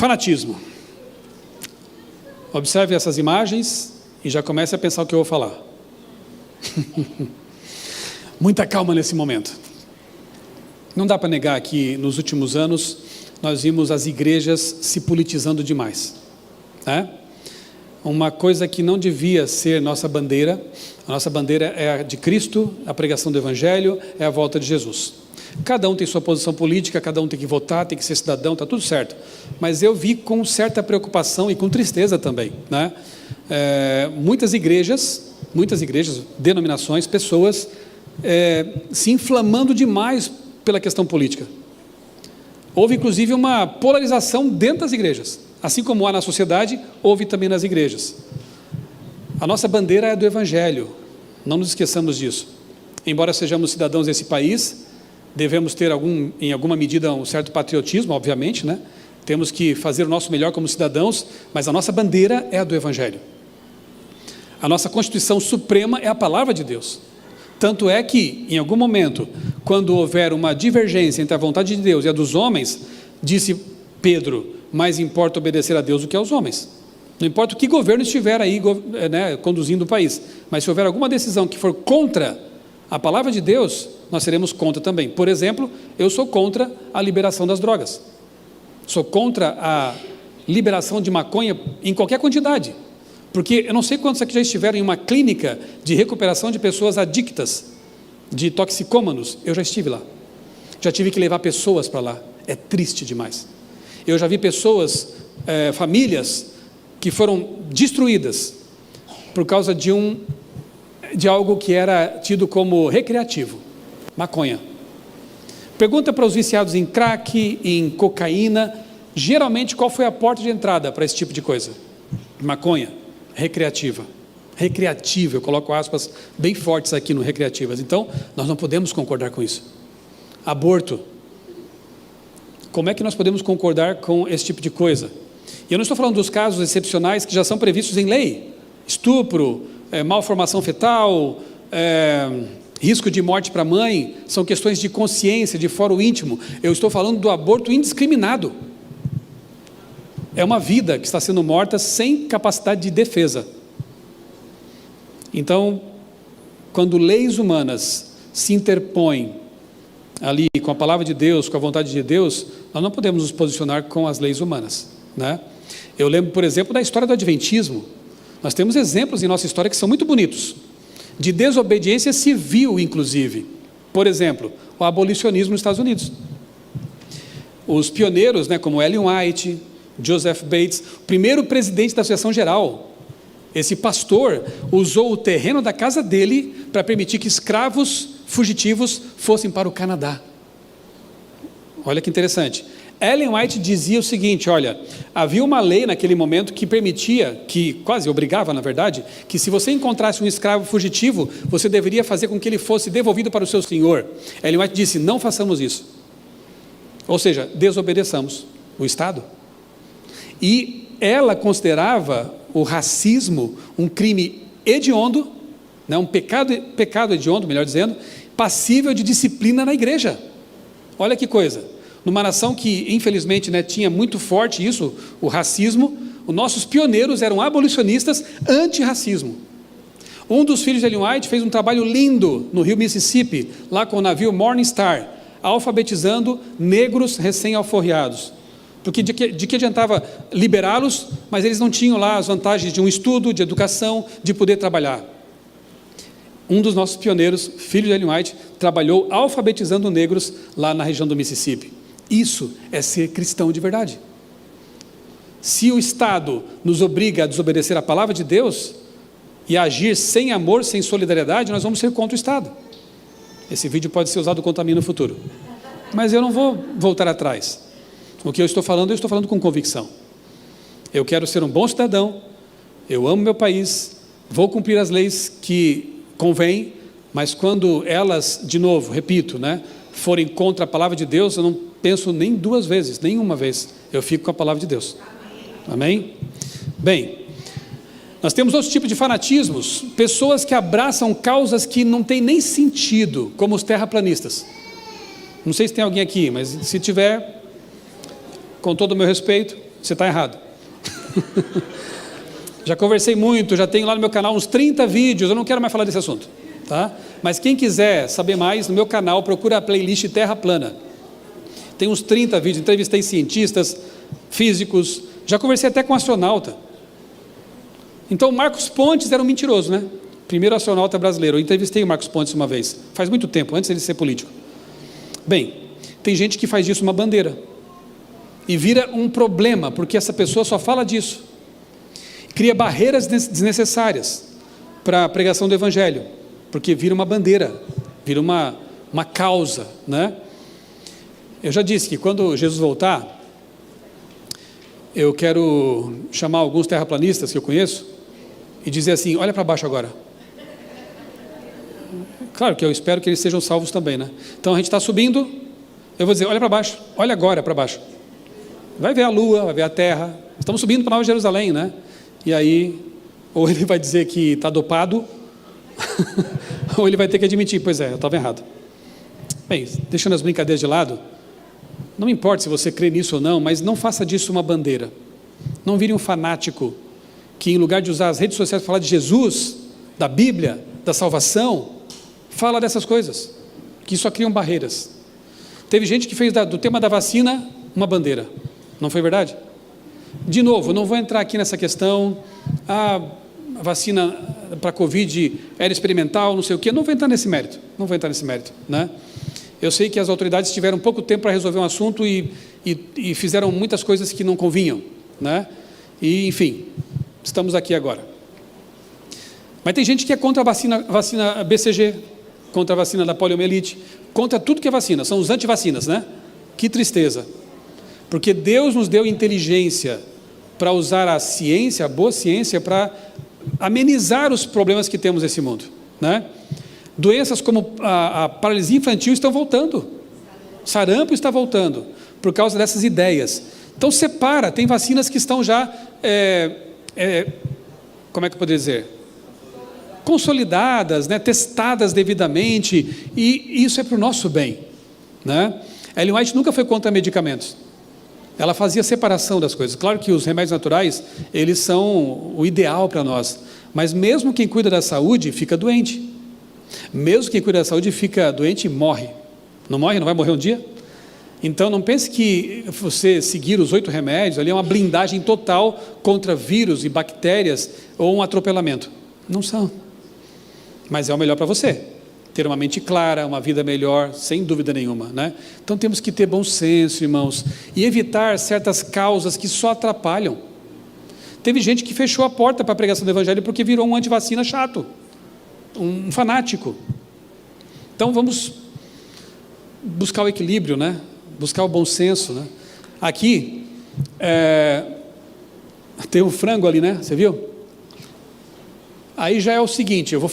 Fanatismo. Observe essas imagens e já comece a pensar o que eu vou falar. Muita calma nesse momento. Não dá para negar que nos últimos anos nós vimos as igrejas se politizando demais, né? Uma coisa que não devia ser nossa bandeira. A nossa bandeira é a de Cristo, a pregação do Evangelho, é a volta de Jesus. Cada um tem sua posição política, cada um tem que votar, tem que ser cidadão, está tudo certo. Mas eu vi com certa preocupação e com tristeza também, né? Muitas igrejas, denominações, pessoas se inflamando demais pela questão política. Houve inclusive uma polarização dentro das igrejas. Assim como há na sociedade, houve também nas igrejas. A nossa bandeira é do Evangelho, não nos esqueçamos disso. Embora sejamos cidadãos desse país, devemos ter em alguma medida um certo patriotismo, obviamente, né? Temos que fazer o nosso melhor como cidadãos, mas a nossa bandeira é a do Evangelho. A nossa Constituição Suprema é a palavra de Deus. Tanto é que, em algum momento, quando houver uma divergência entre a vontade de Deus e a dos homens, disse Pedro, mais importa obedecer a Deus do que aos homens. Não importa o que governo estiver aí, né, conduzindo o país, mas se houver alguma decisão que for contra a palavra de Deus, nós seremos contra também. Por exemplo, eu sou contra a liberação das drogas. Sou contra a liberação de maconha em qualquer quantidade. Porque eu não sei quantos aqui já estiveram em uma clínica de recuperação de pessoas adictas, de toxicômanos. Eu já estive lá. Já tive que levar pessoas para lá. É triste demais. Eu já vi pessoas, famílias, que foram destruídas por causa de algo que era tido como recreativo, maconha. Pergunta para os viciados em crack, em cocaína, geralmente qual foi a porta de entrada para esse tipo de coisa? Maconha, recreativa. Recreativa, eu coloco aspas bem fortes aqui no recreativas. Então, nós não podemos concordar com isso. Aborto. Como é que nós podemos concordar com esse tipo de coisa? E eu não estou falando dos casos excepcionais que já são previstos em lei. Estupro, malformação fetal, risco de morte para a mãe, são questões de consciência, de foro íntimo. Eu estou falando do aborto indiscriminado. É uma vida que está sendo morta sem capacidade de defesa. Então, quando leis humanas se interpõem ali com a palavra de Deus, com a vontade de Deus, nós não podemos nos posicionar com as leis humanas, né? Eu lembro, por exemplo, da história do Adventismo. Nós temos exemplos em nossa história que são muito bonitos, de desobediência civil, inclusive. Por exemplo, o abolicionismo nos Estados Unidos. Os pioneiros, né, como Ellen White, Joseph Bates, o primeiro presidente da Associação Geral, esse pastor usou o terreno da casa dele para permitir que escravos fugitivos fossem para o Canadá. Olha que interessante. Ellen White dizia o seguinte, olha, havia uma lei naquele momento que permitia, que quase obrigava, na verdade, que se você encontrasse um escravo fugitivo, você deveria fazer com que ele fosse devolvido para o seu senhor. Ellen White disse, não façamos isso. Ou seja, desobedeçamos o Estado. E ela considerava o racismo um crime hediondo, né, um pecado hediondo, melhor dizendo, passível de disciplina na igreja. Olha que coisa. Numa nação que, infelizmente, né, tinha muito forte isso, o racismo, os nossos pioneiros eram abolicionistas anti-racismo. Um dos filhos de Ellen White fez um trabalho lindo no rio Mississippi, lá com o navio Morning Star, alfabetizando negros recém-alforriados. Porque de que adiantava liberá-los, mas eles não tinham lá as vantagens de um estudo, de educação, de poder trabalhar. Um dos nossos pioneiros, filho de Ellen White, trabalhou alfabetizando negros lá na região do Mississippi. Isso é ser cristão de verdade. Se o Estado nos obriga a desobedecer a palavra de Deus e a agir sem amor, sem solidariedade, nós vamos ser contra o Estado. Esse vídeo pode ser usado contra mim no futuro. Mas eu não vou voltar atrás. O que eu estou falando com convicção. Eu quero ser um bom cidadão, eu amo meu país, vou cumprir as leis que convém, mas quando elas, de novo, repito, né, forem contra a palavra de Deus, eu não penso nem duas vezes, nem uma vez, eu fico com a palavra de Deus. Amém? Bem, nós temos outros tipos de fanatismos, pessoas que abraçam causas que não têm nem sentido, como os terraplanistas. Não sei se tem alguém aqui, mas se tiver, com todo o meu respeito, você está errado. Já conversei muito, já tenho lá no meu canal uns 30 vídeos, eu não quero mais falar desse assunto, tá? Mas quem quiser saber mais, no meu canal, procura a playlist Terra Plana. Tem uns 30 vídeos, entrevistei cientistas, físicos, já conversei até com um astronauta. Então, Marcos Pontes era um mentiroso, né? Primeiro astronauta brasileiro. Eu entrevistei o Marcos Pontes uma vez, faz muito tempo, antes de ele ser político. Bem, tem gente que faz disso uma bandeira. E vira um problema, porque essa pessoa só fala disso. Cria barreiras desnecessárias para a pregação do Evangelho, porque vira uma bandeira, vira uma causa, né? Eu já disse que quando Jesus voltar, eu quero chamar alguns terraplanistas que eu conheço e dizer assim, olha para baixo agora. Claro que eu espero que eles sejam salvos também, né? Então a gente está subindo, eu vou dizer, olha para baixo, olha agora para baixo. Vai ver a lua, vai ver a terra, estamos subindo para Nova Jerusalém, né? E aí, ou ele vai dizer que está dopado, ou ele vai ter que admitir, pois é, eu estava errado. Bem, deixando as brincadeiras de lado, não me importa se você crê nisso ou não, mas não faça disso uma bandeira. Não vire um fanático que, em lugar de usar as redes sociais para falar de Jesus, da Bíblia, da salvação, fala dessas coisas, que só criam barreiras. Teve gente que fez do tema da vacina uma bandeira, não foi verdade? De novo, não vou entrar aqui nessa questão, a vacina para Covid era experimental, não sei o quê, não vou entrar nesse mérito, né? Eu sei que as autoridades tiveram pouco tempo para resolver um assunto e fizeram muitas coisas que não convinham, né? E, enfim, estamos aqui agora. Mas tem gente que é contra a vacina BCG, contra a vacina da poliomielite, contra tudo que é vacina, são os antivacinas, né? Que tristeza. Porque Deus nos deu inteligência para usar a ciência, a boa ciência, para amenizar os problemas que temos nesse mundo, né? Doenças como a paralisia infantil estão voltando, sarampo está voltando, por causa dessas ideias. Então separa, tem vacinas que estão já, como é que eu poderia dizer? Consolidadas, né? Testadas devidamente, e isso é para o nosso bem, né? Ellen White nunca foi contra medicamentos. Ela fazia separação das coisas. Claro que os remédios naturais, eles são o ideal para nós. Mas mesmo quem cuida da saúde fica doente. Mesmo quem cuida da saúde fica doente e morre. Não morre? Não vai morrer um dia? Então não pense que você seguir os 8 remédios ali é uma blindagem total contra vírus e bactérias ou um atropelamento. Não são. Mas é o melhor para você. Ter uma mente clara, uma vida melhor, sem dúvida nenhuma, né? Então temos que ter bom senso, irmãos, e evitar certas causas que só atrapalham. Teve gente que fechou a porta para a pregação do Evangelho porque virou um antivacina chato, um fanático. Então vamos buscar o equilíbrio, né? Buscar o bom senso, né? Aqui, tem um frango ali, né? Você viu? Aí já é o seguinte, eu vou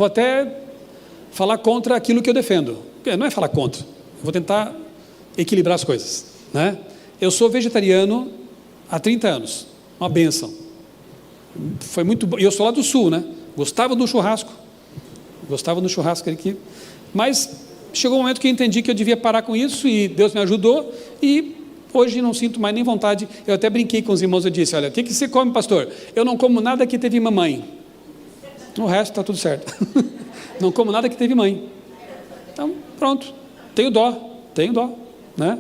até falar contra aquilo que eu defendo. Não é falar contra, eu vou tentar equilibrar as coisas, né? Eu sou vegetariano há 30 anos, uma bênção. Foi muito bom, e eu sou lá do sul, né? Gostava do churrasco aqui, mas chegou um momento que eu entendi que eu devia parar com isso, e Deus me ajudou, e hoje não sinto mais nem vontade. Eu até brinquei com os irmãos, eu disse, olha, o que você come, pastor? Eu não como nada que teve mamãe, o resto está tudo certo. Não como nada que teve mãe. Então, pronto, tenho dó, né?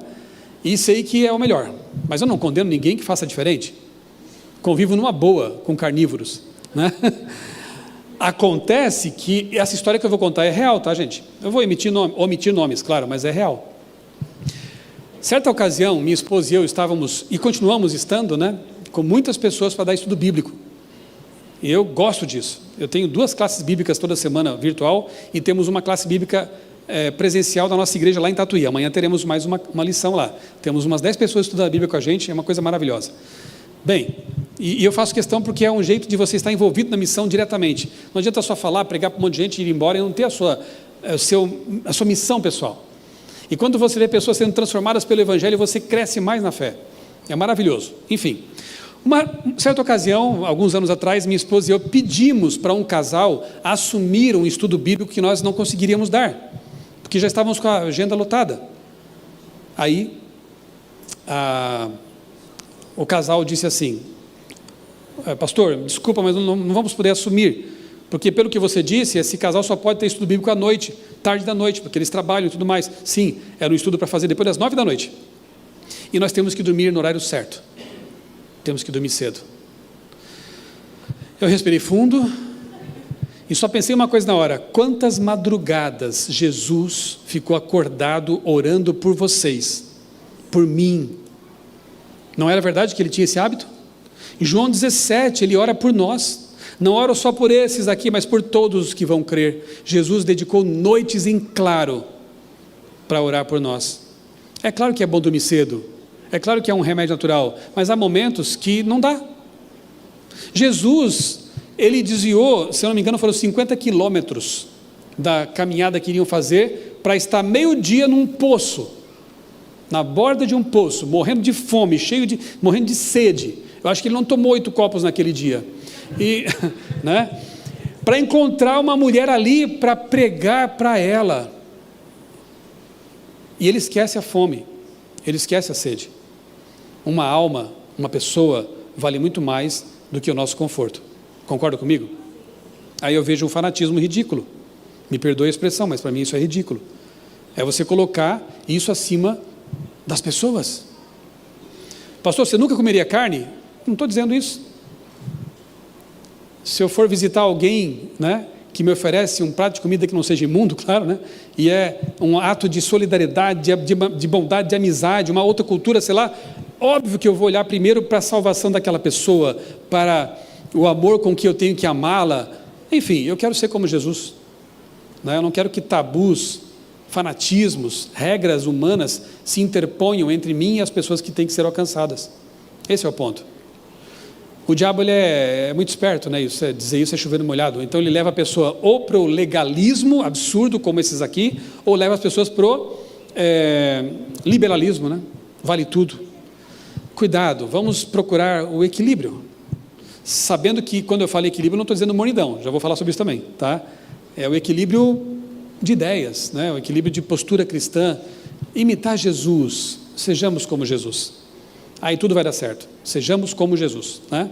E sei que é o melhor, mas eu não condeno ninguém que faça diferente. Convivo numa boa com carnívoros, né? Acontece que essa história que eu vou contar é real, tá, gente? Eu vou omitir nomes, claro, mas é real. Certa ocasião, minha esposa e eu estávamos, e continuamos estando, né, com muitas pessoas para dar estudo bíblico. E eu gosto disso. Eu tenho 2 classes bíblicas toda semana virtual, e temos uma classe bíblica presencial da nossa igreja lá em Tatuí. Amanhã teremos mais uma lição lá. Temos umas 10 pessoas estudando a Bíblia com a gente, é uma coisa maravilhosa. Bem, e eu faço questão porque é um jeito de você estar envolvido na missão diretamente. Não adianta só falar, pregar para um monte de gente e ir embora e não ter a sua missão pessoal. E quando você vê pessoas sendo transformadas pelo Evangelho, você cresce mais na fé. É maravilhoso. Enfim, uma certa ocasião, alguns anos atrás, minha esposa e eu pedimos para um casal assumir um estudo bíblico que nós não conseguiríamos dar, porque já estávamos com a agenda lotada. Aí, o casal disse assim: pastor, desculpa, mas não vamos poder assumir, porque pelo que você disse, esse casal só pode ter estudo bíblico à noite, tarde da noite, porque eles trabalham e tudo mais. Sim, era um estudo para fazer depois das 9 da noite. E nós temos que dormir no horário certo. Temos que dormir cedo. Eu respirei fundo e só pensei uma coisa na hora: quantas madrugadas Jesus ficou acordado orando por vocês, por mim? Não era verdade que ele tinha esse hábito? Em João 17, ele ora por nós. Não ora só por esses aqui, mas por todos os que vão crer. Jesus dedicou noites em claro para orar por nós. É claro que é bom dormir cedo, é claro que é um remédio natural, mas há momentos que não dá. Jesus, ele desviou, se eu não me engano, foram 50 quilômetros da caminhada que iriam fazer para estar meio-dia num poço, na borda de um poço, morrendo de fome, morrendo de sede. Eu acho que ele não tomou 8 copos naquele dia. E, né, para encontrar uma mulher ali para pregar para ela. E ele esquece a fome, ele esquece a sede. Uma alma, uma pessoa, vale muito mais do que o nosso conforto. Concorda comigo? Aí eu vejo um fanatismo ridículo. Me perdoe a expressão, mas para mim isso é ridículo. É você colocar isso acima das pessoas. Pastor, você nunca comeria carne? Não estou dizendo isso. Se eu for visitar alguém, né, que me oferece um prato de comida que não seja imundo, claro, né, e é um ato de solidariedade, de bondade, de amizade, uma outra cultura, sei lá, óbvio que eu vou olhar primeiro para a salvação daquela pessoa, para o amor com que eu tenho que amá-la. Enfim, eu quero ser como Jesus, né? Eu não quero que tabus, fanatismos, regras humanas se interponham entre mim e as pessoas que têm que ser alcançadas. Esse é o ponto. O diabo, ele é muito esperto, né? Dizer isso é chover no molhado. Então ele leva a pessoa ou para o legalismo absurdo, como esses aqui, ou leva as pessoas para o liberalismo, né? Vale tudo. Cuidado, vamos procurar o equilíbrio. Sabendo que quando eu falo equilíbrio, não estou dizendo mornidão, já vou falar sobre isso também, tá? É o equilíbrio de ideias, né? O equilíbrio de postura cristã. Imitar Jesus, sejamos como Jesus. Aí tudo vai dar certo, sejamos como Jesus, né?